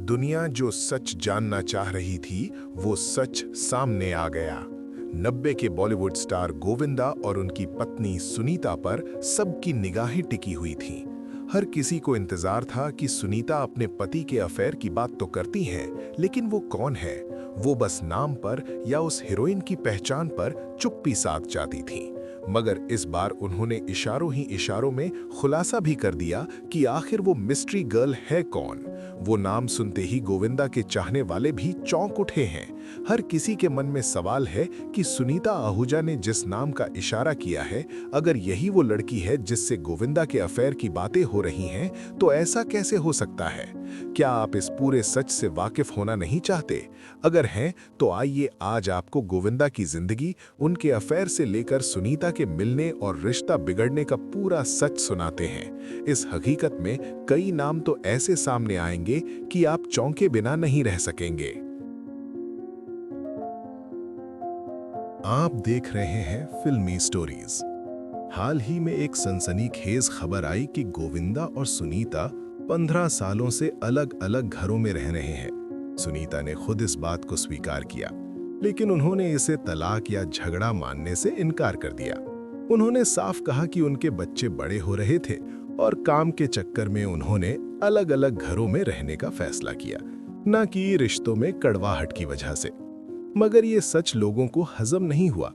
दुनिया जो सच जानना चाह रही थी वो सच सामने आ गया। 90 के बॉलीवुड स्टार गोविंदा और उनकी पत्नी सुनीता पर सबकी निगाहें टिकी हुई थीं। हर किसी को इंतजार था कि सुनीता अपने पति के अफेयर की बात तो करती हैं, लेकिन वो कौन है? वो बस नाम पर या उस हीरोइन की पहचान पर चुप्पी साध जाती थीं। मगर इस बार उन्होंने इशारों ही इशारों में खुलासा भी कर दिया कि आखिर वो मिस्ट्री गर्ल है कौन। वो नाम सुनते ही गोविंदा के चाहने वाले भी चौंक उठे हैं। हर किसी के मन में सवाल है कि सुनीता आहूजा ने जिस नाम का इशारा किया है, अगर यही वो लड़की है जिससे गोविंदा के अफेयर की बातें हो रही हैं, तो ऐसा कैसे हो सकता है? क्या आप इस पूरे सच से वाकिफ होना नहीं चाहते? अगर हैं तो आइए आज आपको गोविंदा की जिंदगी, उनके अफेयर से लेकर सुनीता के मिलने और रिश्ता बिगड़ने का पूरा सच सुनाते हैं। इस हकीकत में कई नाम तो ऐसे सामने आएंगे कि आप चौंके बिना नहीं रह सकेंगे। आप देख रहे हैं फिल्मी स्टोरीज। हाल ही में एक सनसनीखेज खबर आई कि गोविंदा और सुनीता 15 सालों से अलग अलग घरों में रह रहे हैं। सुनीता ने खुद इस बात को स्वीकार किया, लेकिन उन्होंने इसे तलाक या झगड़ा मानने से इनकार कर दिया। उन्होंने साफ कहा कि उनके बच्चे बड़े हो रहे थे और काम के चक्कर में उन्होंने अलग अलग घरों में रहने का फैसला किया, न कि रिश्तों में कड़वाहट की वजह से। मगर ये सच लोगों को हजम नहीं हुआ,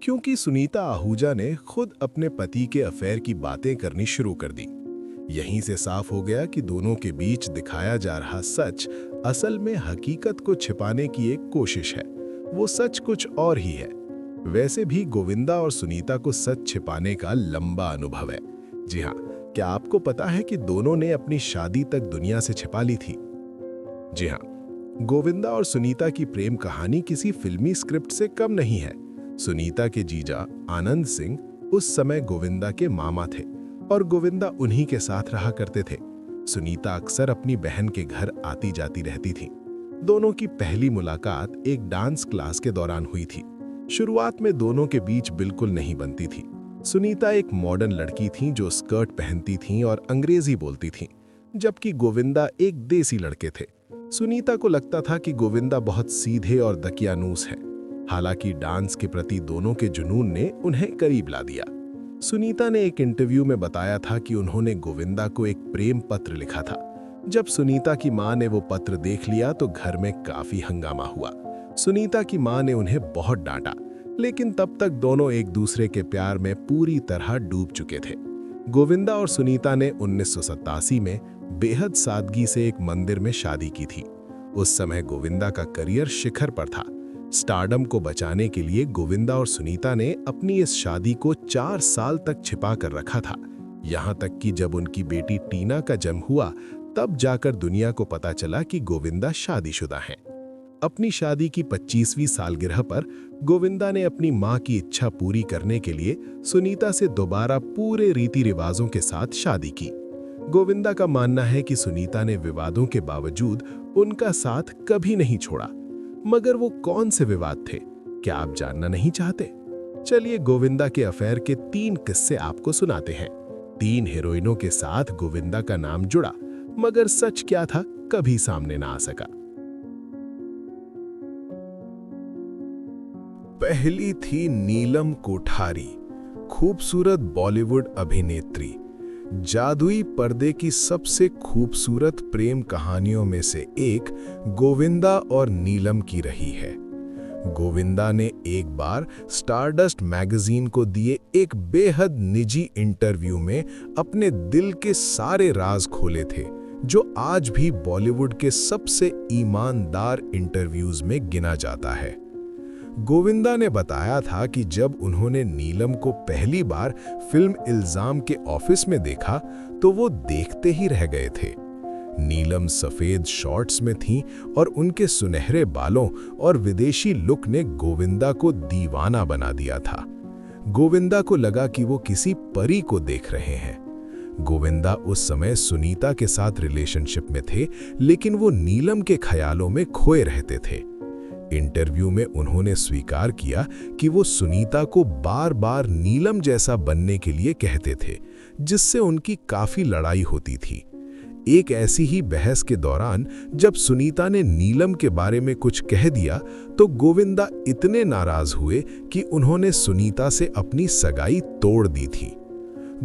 क्योंकि सुनीता आहूजा ने खुद अपने पति के अफेयर की बातें करनी शुरू कर दी। यहीं से साफ हो गया कि दोनों के बीच दिखाया जा रहा सच असल में हकीकत को छिपाने की एक कोशिश है। वो सच कुछ और ही है। वैसे भी गोविंदा और सुनीता को सच छिपाने का लंबा अनुभव है। जी हाँ, क्या आपको पता है कि दोनों ने अपनी शादी तक दुनिया से छिपा ली थी? जी हाँ, गोविंदा और सुनीता की प्रेम कहानी किसी फिल्मी स्क्रिप्ट से कम नहीं है। सुनीता के जीजा आनंद सिंह उस समय गोविंदा के मामा थे और गोविंदा उन्हीं के साथ रहा करते थे। सुनीता अक्सर अपनी बहन के घर आती जाती रहती थी। दोनों की पहली मुलाकात एक डांस क्लास के दौरान हुई थी। शुरुआत में दोनों के बीच बिल्कुल नहीं बनती थी। सुनीता एक मॉडर्न लड़की थी जो स्कर्ट पहनती थी और अंग्रेजी बोलती थी, जबकि गोविंदा एक देसी लड़के थे। सुनीता को लगता था कि गोविंदा बहुत सीधे और दकियानूस है। हालांकि डांस के प्रति दोनों के जुनून ने उन्हें करीब ला दिया। सुनीता ने एक इंटरव्यू में बताया था कि उन्होंने गोविंदा को एक प्रेम पत्र लिखा था। जब सुनीता की मां ने वो पत्र देख लिया तो घर में काफी हंगामा हुआ। सुनीता की मां ने उन्हें बहुत डांटा, लेकिन तब तक दोनों एक दूसरे के प्यार में पूरी तरह डूब चुके थे। गोविंदा और सुनीता ने 1987 में बेहद सादगी से एक मंदिर में शादी की थी। उस समय गोविंदा का करियर शिखर पर था। स्टारडम को बचाने के लिए गोविंदा और सुनीता ने अपनी इस शादी को 4 साल तक छिपा कर रखा था। यहाँ तक कि जब उनकी बेटी टीना का जन्म हुआ, तब जाकर दुनिया को पता चला कि गोविंदा शादीशुदा हैं। अपनी शादी की 25वीं सालगिरह पर गोविंदा ने अपनी मां की इच्छा पूरी करने के लिए सुनीता से दोबारा पूरे रीति रिवाजों के साथ शादी की। गोविंदा का मानना है कि सुनीता ने विवादों के बावजूद उनका साथ कभी नहीं छोड़ा। मगर वो कौन से विवाद थे? क्या आप जानना नहीं चाहते? चलिए गोविंदा के अफेयर के 3 किस्से आपको सुनाते हैं। 3 हीरोइनों के साथ गोविंदा का नाम जुड़ा, मगर सच क्या था कभी सामने ना आ सका। पहली थी नीलम कोठारी, खूबसूरत बॉलीवुड अभिनेत्री। जादुई पर्दे की सबसे खूबसूरत प्रेम कहानियों में से एक गोविंदा और नीलम की रही है। गोविंदा ने एक बार स्टारडस्ट मैगजीन को दिए एक बेहद निजी इंटरव्यू में अपने दिल के सारे राज खोले थे, जो आज भी बॉलीवुड के सबसे ईमानदार इंटरव्यूज में गिना जाता है। गोविंदा ने बताया था कि जब उन्होंने नीलम को पहली बार फिल्म इल्जाम के ऑफिस में देखा तो वो देखते ही रह गए थे। नीलम सफेद शॉर्ट्स में थीं और उनके सुनहरे बालों और विदेशी लुक ने गोविंदा को दीवाना बना दिया था। गोविंदा को लगा कि वो किसी परी को देख रहे हैं। गोविंदा उस समय सुनीता के साथ रिलेशनशिप में थे, लेकिन वो नीलम के ख्यालों में खोए रहते थे। इंटरव्यू में उन्होंने स्वीकार किया कि वो सुनीता को बार बार नीलम जैसा बनने के लिए कहते थे, जिससे उनकी काफी लड़ाई होती थी। एक ऐसी ही बहस के दौरान जब सुनीता ने नीलम के बारे में कुछ कह दिया तो गोविंदा इतने नाराज हुए कि उन्होंने सुनीता से अपनी सगाई तोड़ दी थी।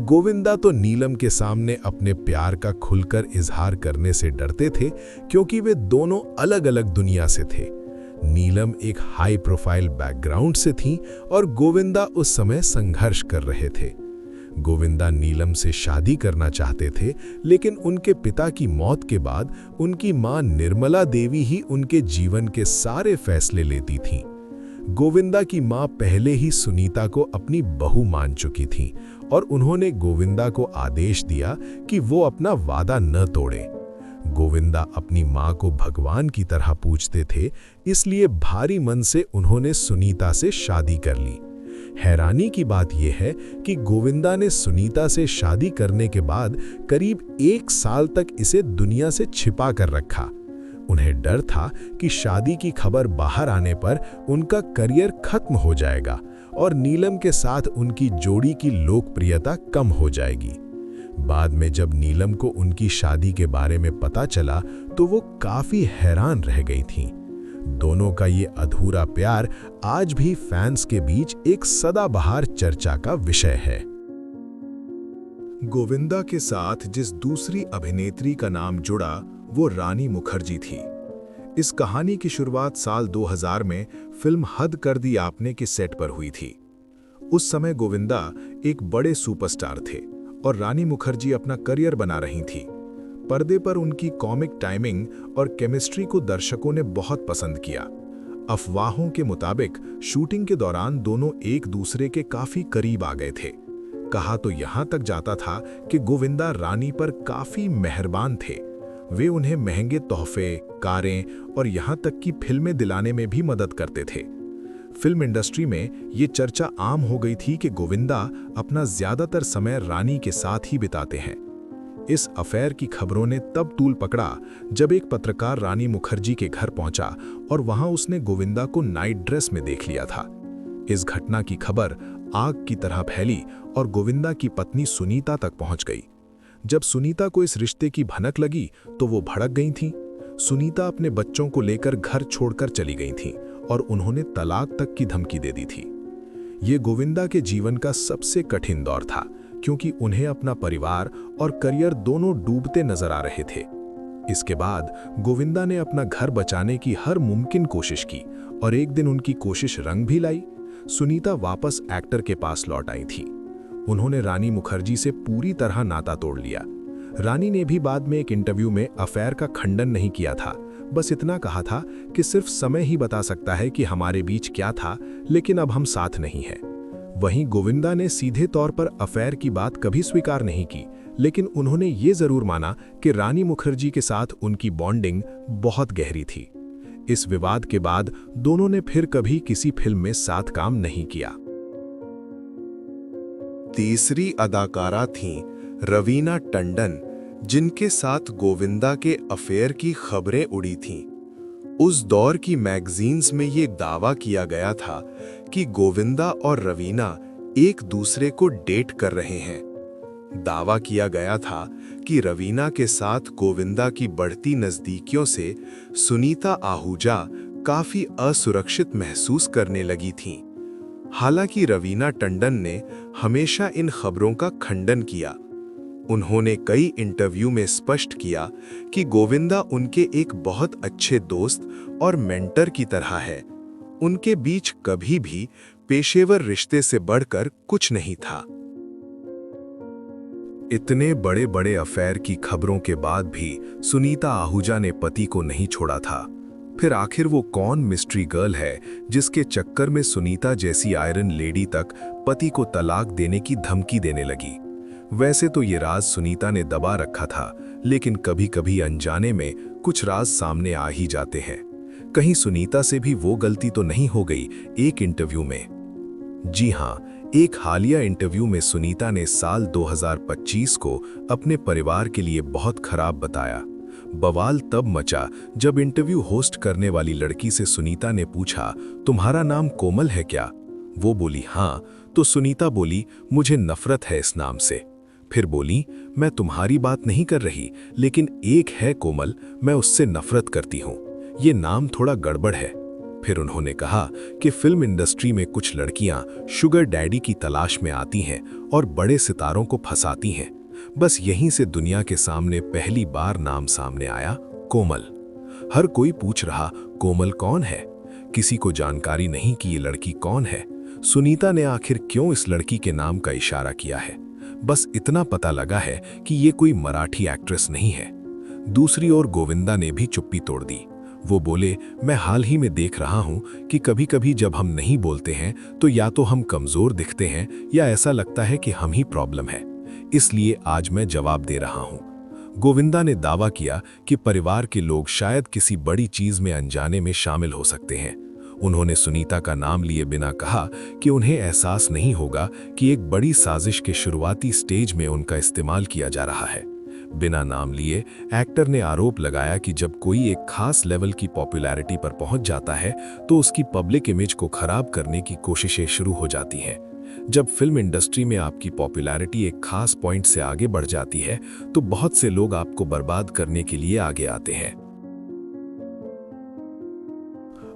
गोविंदा तो नीलम के सामने अपने प्यार का खुलकर इजहार करने से डरते थे क्योंकि वे दोनों अलग अलग दुनिया से थे। नीलम एक हाई प्रोफाइल बैकग्राउंड से थी और गोविंदा उस समय संघर्ष कर रहे थे। गोविंदा नीलम से शादी करना चाहते थे, लेकिन उनके पिता की मौत के बाद उनकी मां निर्मला देवी ही उनके जीवन के सारे फैसले लेती थीं। गोविंदा की मां पहले ही सुनीता को अपनी बहू मान चुकी थी और उन्होंने गोविंदा को आदेश दिया कि वो अपना वादा न तोड़े। गोविंदा अपनी मां को भगवान की तरह पूजते थे, इसलिए भारी मन से उन्होंने सुनीता से शादी कर ली। हैरानी की बात यह है कि गोविंदा ने सुनीता से शादी करने के बाद करीब 1 साल तक इसे दुनिया से छिपा कर रखा। उन्हें डर था कि शादी की खबर बाहर आने पर उनका करियर खत्म हो जाएगा और नीलम के साथ उनकी जोड़ी की लोकप्रियता कम हो जाएगी। बाद में जब नीलम को उनकी शादी के बारे में पता चला तो वो काफी हैरान रह गई थीं। दोनों का ये अधूरा प्यार आज भी फैंस के बीच एक सदाबहार चर्चा का विषय है। गोविंदा के साथ जिस दूसरी अभिनेत्री का नाम जुड़ा वो रानी मुखर्जी थी। इस कहानी की शुरुआत साल 2000 में फिल्म हद कर दी आपने के सेट पर हुई थी। उस समय गोविंदा एक बड़े सुपरस्टार थे और रानी मुखर्जी अपना करियर बना रही थी। पर्दे पर उनकी कॉमिक टाइमिंग और केमिस्ट्री को दर्शकों ने बहुत पसंद किया। अफवाहों के मुताबिक शूटिंग के दौरान दोनों एक दूसरे के काफी करीब आ गए थे। कहा तो यहां तक जाता था कि गोविंदा रानी पर काफी मेहरबान थे। वे उन्हें महंगे तोहफे, कारें और यहां तक कि फिल्में दिलाने में भी मदद करते थे। फिल्म इंडस्ट्री में ये चर्चा आम हो गई थी कि गोविंदा अपना ज्यादातर समय रानी के साथ ही बिताते हैं। इस अफेयर की खबरों ने तब तूल पकड़ा जब एक पत्रकार रानी मुखर्जी के घर पहुंचा और वहां उसने गोविंदा को नाइट ड्रेस में देख लिया था। इस घटना की खबर आग की तरह फैली और गोविंदा की पत्नी सुनीता तक पहुंच गई। जब सुनीता को इस रिश्ते की भनक लगी तो वो भड़क गई थीं। सुनीता अपने बच्चों को लेकर घर छोड़कर चली गई थीं और उन्होंने तलाक तक की धमकी दे दी थी। ये गोविंदा के जीवन का सबसे कठिन दौर था क्योंकि उन्हें अपना परिवार और करियर दोनों डूबते नजर आ रहे थे। इसके बाद गोविंदा ने अपना घर बचाने की हर मुमकिन कोशिश की और एक दिन उनकी कोशिश रंग भी लाई। सुनीता वापस एक्टर के पास लौट आई थी। उन्होंने रानी मुखर्जी से पूरी तरह नाता तोड़ लिया। रानी ने भी बाद में एक इंटरव्यू में अफेयर का खंडन नहीं किया था, बस इतना कहा था कि सिर्फ समय ही बता सकता है कि हमारे बीच क्या था, लेकिन अब हम साथ नहीं हैं। वहीं गोविंदा ने सीधे तौर पर अफेयर की बात कभी स्वीकार नहीं की, लेकिन उन्होंने ये जरूर माना कि रानी मुखर्जी के साथ उनकी बॉन्डिंग बहुत गहरी थी। इस विवाद के बाद दोनों ने फिर कभी किसी फिल्म में साथ काम नहीं किया। तीसरी अदाकारा थीं रवीना टंडन, जिनके साथ गोविंदा के अफेयर की खबरें उड़ी थीं। उस दौर की मैगजीन्स में ये दावा किया गया था कि गोविंदा और रवीना एक दूसरे को डेट कर रहे हैं। दावा किया गया था कि रवीना के साथ गोविंदा की बढ़ती नज़दीकियों से सुनीता आहूजा काफ़ी असुरक्षित महसूस करने लगी थीं। हालांकि रवीना टंडन ने हमेशा इन खबरों का खंडन किया। उन्होंने कई इंटरव्यू में स्पष्ट किया कि गोविंदा उनके एक बहुत अच्छे दोस्त और मेंटर की तरह है। उनके बीच कभी भी पेशेवर रिश्ते से बढ़कर कुछ नहीं था। इतने बड़े बड़े अफेयर की खबरों के बाद भी सुनीता आहूजा ने पति को नहीं छोड़ा था। फिर आखिर वो कौन मिस्ट्री गर्ल है जिसके चक्कर में सुनीता जैसी आयरन लेडी तक पति को तलाक देने की धमकी देने लगी? वैसे तो ये राज सुनीता ने दबा रखा था, लेकिन कभी कभी अनजाने में कुछ राज सामने आ ही जाते हैं। कहीं सुनीता से भी वो गलती तो नहीं हो गई एक इंटरव्यू में? जी हाँ, एक हालिया इंटरव्यू में सुनीता ने साल 2025 को अपने परिवार के लिए बहुत खराब बताया। बवाल तब मचा जब इंटरव्यू होस्ट करने वाली लड़की से सुनीता ने पूछा, तुम्हारा नाम कोमल है क्या? वो बोली हाँ, तो सुनीता बोली, मुझे नफरत है इस नाम से। फिर बोली, मैं तुम्हारी बात नहीं कर रही, लेकिन एक है कोमल, मैं उससे नफरत करती हूँ। ये नाम थोड़ा गड़बड़ है। फिर उन्होंने कहा कि फिल्म इंडस्ट्री में कुछ लड़कियां शुगर डैडी की तलाश में आती हैं और बड़े सितारों को फंसाती हैं। बस यहीं से दुनिया के सामने पहली बार नाम सामने आया, कोमल। हर कोई पूछ रहा, कोमल कौन है? किसी को जानकारी नहीं कि ये लड़की कौन है। सुनीता ने आखिर क्यों इस लड़की के नाम का इशारा किया है? बस इतना पता लगा है कि ये कोई मराठी एक्ट्रेस नहीं है। दूसरी ओर गोविंदा ने भी चुप्पी तोड़ दी। वो बोले, मैं हाल ही में देख रहा हूं कि कभी-कभी जब हम नहीं बोलते हैं तो या तो हम कमजोर दिखते हैं या ऐसा लगता है कि हम ही प्रॉब्लम है। इसलिए आज मैं जवाब दे रहा हूं। गोविंदा ने दावा किया कि परिवार के लोग शायद किसी बड़ी चीज में अनजाने में शामिल हो सकते हैं। उन्होंने सुनीता का नाम लिए बिना कहा कि उन्हें एहसास नहीं होगा कि एक बड़ी साजिश के शुरुआती स्टेज में उनका इस्तेमाल किया जा रहा है। बिना नाम लिए एक्टर ने आरोप लगाया कि जब कोई एक खास लेवल की पॉपुलैरिटी पर पहुंच जाता है तो उसकी पब्लिक इमेज को खराब करने की कोशिशें शुरू हो जाती हैं। जब फिल्म इंडस्ट्री में आपकी पॉपुलैरिटी एक खास पॉइंट से आगे बढ़ जाती है तो बहुत से लोग आपको बर्बाद करने के लिए आगे आते हैं।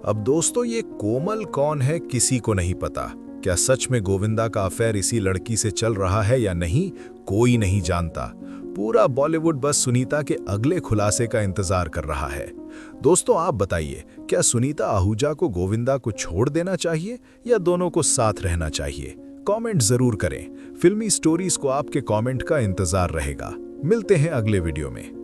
अब दोस्तों, ये कोमल कौन है किसी को नहीं पता। क्या सच में गोविंदा का अफेयर इसी लड़की से चल रहा है या नहीं, कोई नहीं जानता। पूरा बॉलीवुड बस सुनीता के अगले खुलासे का इंतजार कर रहा है। दोस्तों, आप बताइए, क्या सुनीता आहूजा को गोविंदा को छोड़ देना चाहिए या दोनों को साथ रहना चाहिए? कमेंट जरूर करें। फिल्मी स्टोरीज को आपके कमेंट का इंतजार रहेगा। मिलते हैं अगले वीडियो में।